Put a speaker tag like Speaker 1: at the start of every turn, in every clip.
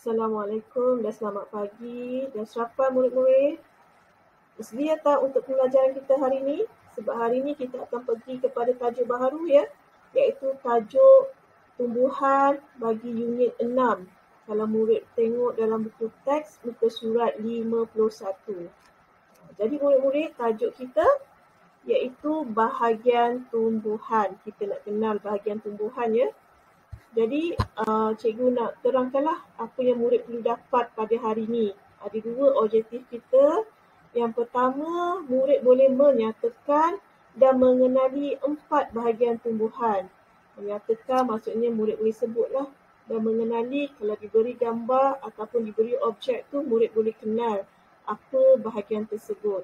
Speaker 1: Assalamualaikum dan selamat pagi dan sarapan murid-murid. Bersedia tak untuk pembelajaran kita hari ini? Sebab hari ini kita akan pergi kepada tajuk baharu ya, iaitu tajuk tumbuhan bagi unit 6. Kalau murid tengok dalam buku teks muka surat 51. Jadi murid-murid, tajuk kita iaitu bahagian tumbuhan. Kita nak kenal bahagian tumbuhan ya. Jadi, cikgu nak terangkanlah apa yang murid perlu dapat pada hari ini. Ada dua objektif kita. Yang pertama, murid boleh menyatakan dan mengenali 4 bahagian tumbuhan. Menyatakan maksudnya murid boleh sebutlah. Dan mengenali, kalau diberi gambar ataupun diberi objek tu, murid boleh kenal apa bahagian tersebut.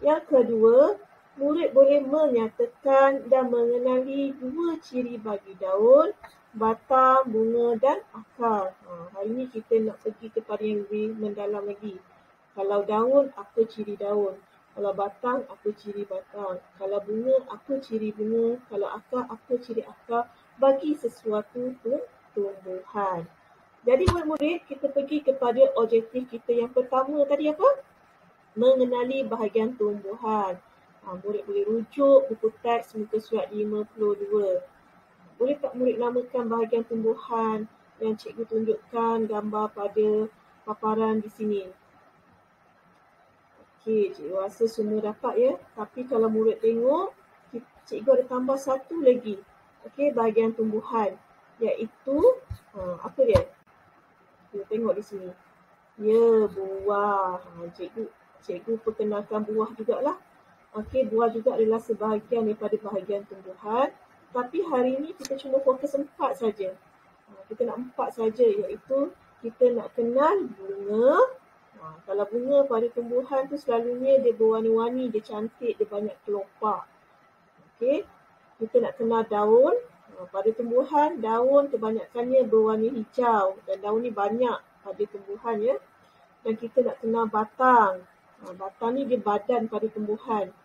Speaker 1: Yang kedua, murid boleh menyatakan dan mengenali 2 ciri bagi daun, batang, bunga dan akar. Hari ini kita nak pergi kepada yang lebih mendalam lagi. Kalau daun, apa ciri daun? Kalau batang, apa ciri batang? Kalau bunga, apa ciri bunga? Kalau akar, apa ciri akar bagi sesuatu tumbuhan? Jadi murid-murid, kita pergi kepada objektif kita yang pertama tadi apa? Mengenali bahagian tumbuhan. Murid boleh rujuk buku teks muka surat 52. Boleh tak murid namakan bahagian tumbuhan yang cikgu tunjukkan gambar pada paparan di sini? Okey, cikgu rasa semua dapat ya. Tapi kalau murid tengok, cikgu ada tambah satu lagi. Okey, bahagian tumbuhan. Iaitu, apa dia? Kita tengok di sini. Ya, buah. Cikgu perkenalkan buah jugalah. Okey, buah juga adalah sebahagian daripada bahagian tumbuhan. Tapi hari ini kita cuma fokus 4 saja. Kita nak 4 saja, iaitu kita nak kenal bunga. Kalau bunga pada tumbuhan tu selalunya dia berwarna-warni, dia cantik, dia banyak kelopak. Okey, kita nak kenal daun. Pada tumbuhan, daun kebanyakannya berwarna hijau dan daun ni banyak pada tumbuhan ya. Dan kita nak kenal batang. Batang ni dia badan pada tumbuhan.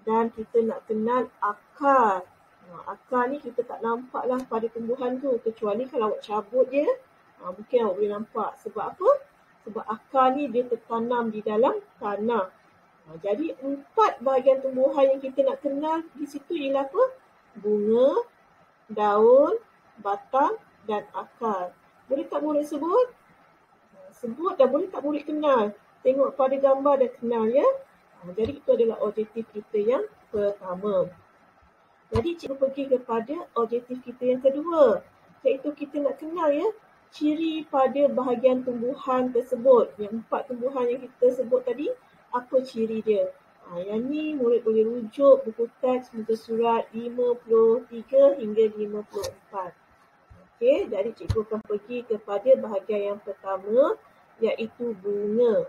Speaker 1: Dan kita nak kenal akar. Akar ni kita tak nampak lah pada tumbuhan tu. Kecuali kalau awak cabut je, mungkin awak boleh nampak. Sebab apa? Sebab akar ni dia tertanam di dalam tanah. Jadi 4 bahagian tumbuhan yang kita nak kenal di situ ialah apa? Bunga, daun, batang dan akar. Boleh tak murid sebut? Sebut dan boleh tak murid kenal? Tengok pada gambar dan kenal ya. Jadi itu adalah objektif kita yang pertama. Jadi cikgu pergi kepada objektif kita yang kedua, iaitu kita nak kenal ya ciri pada bahagian tumbuhan tersebut. Yang 4 tumbuhan yang kita sebut tadi, apa ciri dia? Yang ni murid boleh rujuk buku teks muka surat 53 hingga 54. Okey, jadi cikgu akan pergi kepada bahagian yang pertama, iaitu bunga.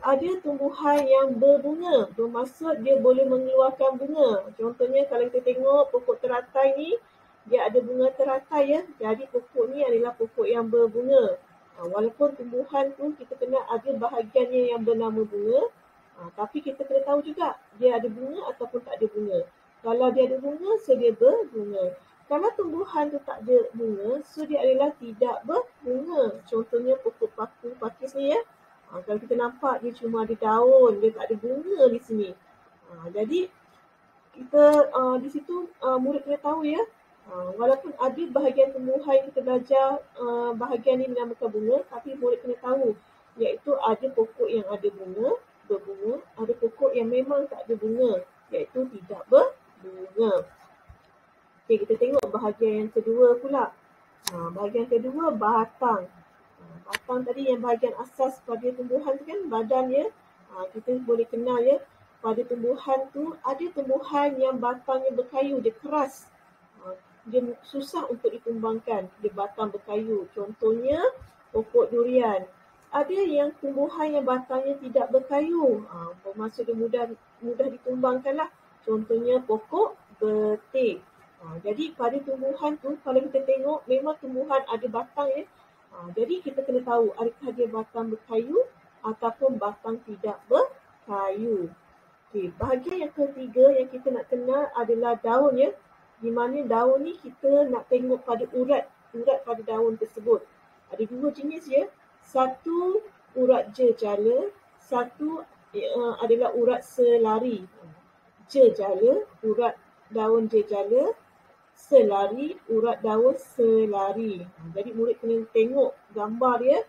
Speaker 1: Ada tumbuhan yang berbunga, bermaksud dia boleh mengeluarkan bunga. Contohnya kalau kita tengok pokok teratai ni, dia ada bunga teratai ya. Jadi pokok ni adalah pokok yang berbunga. Walaupun tumbuhan tu kita kena ada bahagiannya yang bernama bunga, tapi kita kena tahu juga dia ada bunga ataupun tak ada bunga. Kalau dia ada bunga, so dia berbunga. Kalau tumbuhan tu tak ada bunga, so dia adalah tidak berbunga. Contohnya pokok pakis ni ya. Kalau kita nampak dia cuma ada daun, dia tak ada bunga di sini. Jadi kita di situ murid kena tahu ya. Walaupun ada bahagian tumbuhan yang kita belajar bahagian ni dinamakan bunga, tapi murid kena tahu iaitu ada pokok yang ada bunga, berbunga, ada pokok yang memang tak ada bunga, iaitu tidak berbunga. Okey, kita tengok bahagian yang kedua pula. Bahagian kedua, batang. Batang tadi yang bahagian asas pada tumbuhan tu kan, badan ya. Kita boleh kenal ya, pada tumbuhan tu ada tumbuhan yang batangnya berkayu, dia keras. Dia susah untuk ditumbangkan, dia batang berkayu. Contohnya pokok durian. Ada yang tumbuhan yang batangnya tidak berkayu, bermaksud dia mudah ditumbangkan lah. Contohnya pokok betik. Jadi pada tumbuhan tu kalau kita tengok memang tumbuhan ada batang ya. Jadi kita kena tahu adakah dia batang berkayu ataupun batang tidak berkayu. Okey, bahagian yang ketiga yang kita nak kenal adalah daun ya. Di mana daun ni kita nak tengok pada urat pada daun tersebut. Ada dua jenis ya. Satu urat jejala, satu adalah urat selari. Jejala, urat daun jejala, selari, urat daun selari. Jadi murid kena tengok gambar dia,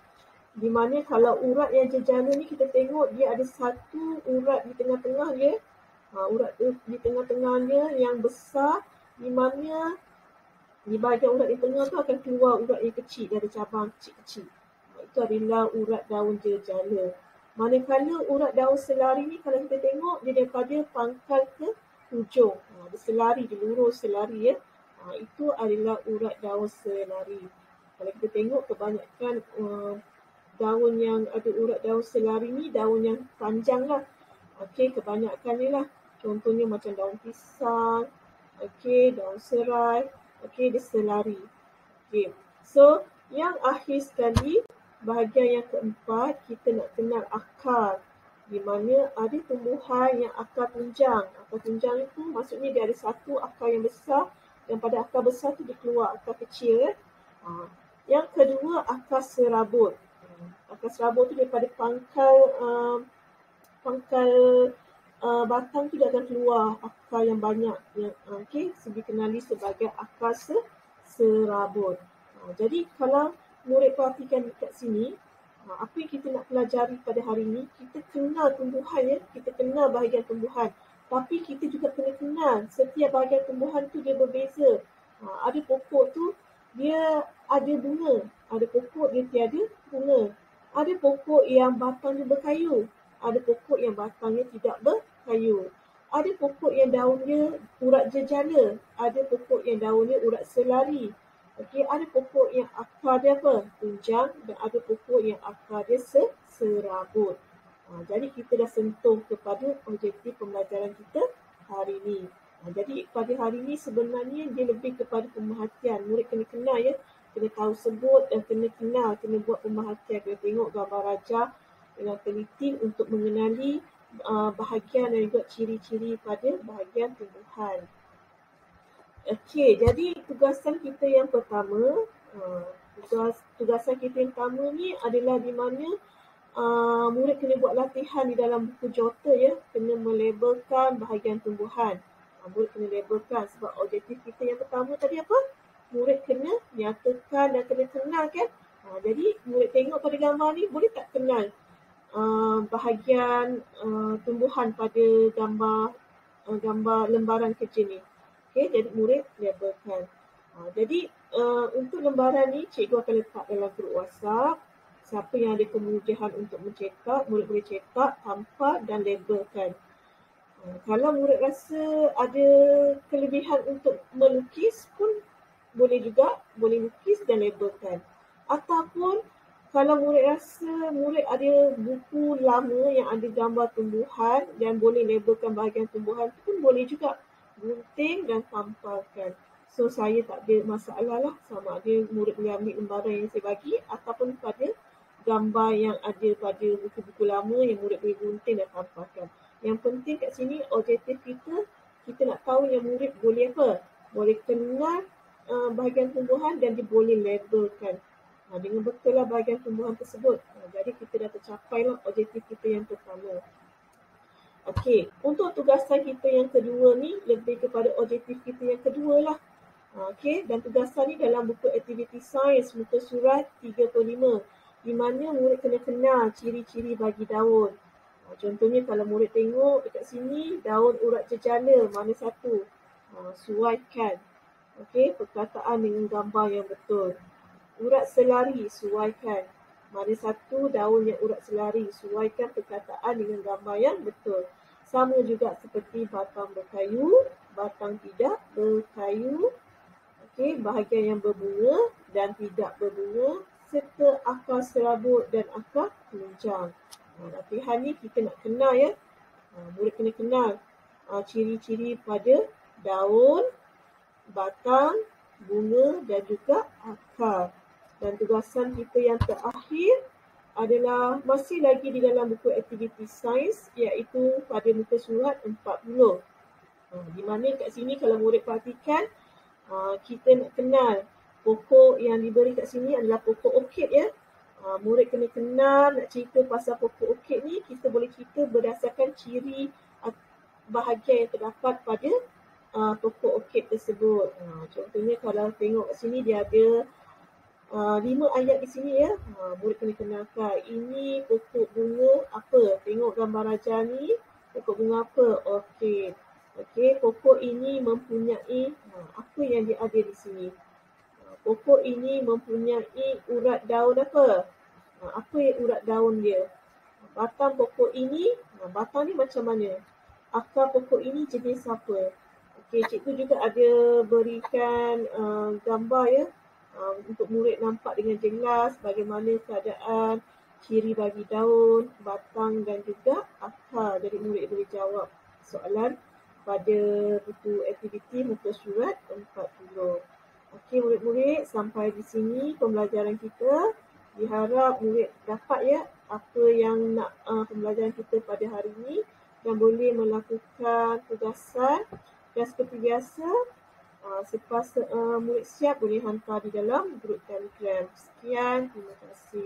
Speaker 1: di mana kalau urat yang jejala ni kita tengok dia ada satu urat di tengah-tengah dia. Urat di tengah-tengahnya yang besar, di mana di bahagian urat di tengah tu akan keluar urat yang kecil, dia ada cabang kecil-kecil. Itu adalah urat daun jejala. Manakala urat daun selari ni kalau kita tengok dia daripada pangkal ke hujung. Dia selari, dia lurus selari ya. Itu adalah urat daun selari. Kalau kita tengok kebanyakan daun yang ada urat daun selari ni daun yang panjang lah. Okey, kebanyakan ni lah. Contohnya macam daun pisang, okey, daun serai, okey, dia selari. Okey. So, yang akhir sekali, bahagian yang keempat, kita nak kenal akar. Di mana ada tumbuhan yang akar tunjang. Akar tunjang itu maksudnya dia ada satu akar yang besar dan pada akar besar tu dia keluar akar kecil. Yang kedua, akar serabut. Akar serabut tu daripada pangkal batang tu dia akan keluar akar yang banyak. Dikenali sebagai akar serabut. Jadi kalau murid perhatikan dekat sini, apa yang kita nak pelajari pada hari ini, kita kenal tumbuhan ya, kita kenal bahagian tumbuhan. Tapi kita juga kena kenal setiap bahagian tumbuhan tu dia berbeza. Ada pokok tu dia ada bunga, ada pokok dia tiada bunga. Ada pokok yang batangnya berkayu, ada pokok yang batangnya tidak berkayu. Ada pokok yang daunnya urat jejala, ada pokok yang daunnya urat selari. Okey, ada pokok yang akar dia apa? Tunjang, dan ada pokok yang akar dia serabut. Jadi kita dah sentuh kepada objektif pembelajaran kita hari ini. Jadi pada hari ini sebenarnya dia lebih kepada pemerhatian. Murid kena kenal ya, kena tahu sebut dan kena kenal, kena buat pemerhatian, kena tengok gambar rajah dengan teliti untuk mengenali bahagian dan juga ciri-ciri pada bahagian tumbuhan. Okey, jadi tugasan kita yang pertama, tugasan kita yang pertama ni adalah di mana murid kena buat latihan di dalam buku jota ya, kena melabelkan bahagian tumbuhan. Murid kena labelkan sebab objektif kita yang pertama tadi apa? Murid kena nyatakan dan kena kenal kan? Jadi murid tengok pada gambar ni boleh tak kenal bahagian tumbuhan pada gambar lembaran kerja ni. Okey, jadi murid labelkan. Jadi untuk lembaran ni cikgu akan letak dalam grup WhatsApp. Siapa yang ada kemudahan untuk mencetak, murid boleh cetak, tampal dan labelkan. Kalau murid rasa ada kelebihan untuk melukis pun boleh juga, boleh lukis dan labelkan. Ataupun kalau murid rasa murid ada buku lama yang ada gambar tumbuhan dan boleh labelkan bahagian tumbuhan pun boleh juga, gunting dan tampalkan. So saya tak ada masalah lah sama ada murid boleh ambil lembaran yang saya bagi ataupun pada gambar yang ada pada buku-buku lama yang murid boleh gunting dan tampalkan. Yang penting kat sini objektif kita nak tahu yang murid boleh apa? Boleh kenal bahagian tumbuhan dan dia boleh labelkan. Dengan betul lah bahagian tumbuhan tersebut. Jadi kita dah tercapai lah objektif kita yang pertama. Okey, untuk tugasan kita yang kedua ni lebih kepada objektif kita yang kedua lah. Okey, dan tugasan ni dalam buku aktiviti sains muka surat 35. Di mana murid kena kenal ciri-ciri bagi daun. Contohnya kalau murid tengok dekat sini daun urat jejala mana satu? Suaikan. Okey, perkataan dengan gambar yang betul. Urat selari, suaikan. Mana satu daun yang urat selari, suaikan perkataan dengan gambar yang betul. Sama juga seperti batang berkayu, batang tidak berkayu. Okey, bahagian yang berbunga dan tidak berbunga, serta akar serabut dan akar tunjang. Latihan ni kita nak kenal ya. Murid kena kenal ciri-ciri pada daun, batang, bunga dan juga akar. Dan tugasan kita yang terakhir adalah masih lagi di dalam buku aktiviti sains, iaitu pada muka surat 40. Di mana kat sini kalau murid perhatikan, kita nak kenal Pokok yang diberi kat sini adalah pokok orkid ya. Murid kena kenal, nak cerita pasal pokok orkid ni, kita boleh cerita berdasarkan ciri bahagian yang terdapat pada pokok orkid tersebut. Contohnya kalau tengok kat sini dia ada 5 ayat di sini ya. Murid kena kenalkan ini pokok bunga apa. Tengok gambar raja ni, pokok bunga apa? Orkid. Okey, pokok ini mempunyai apa yang dia ada di sini. Pokok ini mempunyai urat daun apa? Apa yang urat daun dia? Batang pokok ini, batang ni macam mana? Akar pokok ini jenis apa? Okey, cikgu juga ada berikan gambar ya, untuk murid nampak dengan jelas bagaimana keadaan ciri bagi daun, batang dan juga akar. Jadi murid boleh jawab soalan pada buku aktiviti muka surat 40. Okey murid-murid, sampai di sini pembelajaran kita. Diharap murid dapat ya apa yang nak pembelajaran kita pada hari ini dan boleh melakukan tugasan. Dan seperti biasa, selepas murid siap boleh hantar di dalam grup Telegram. Sekian, terima kasih.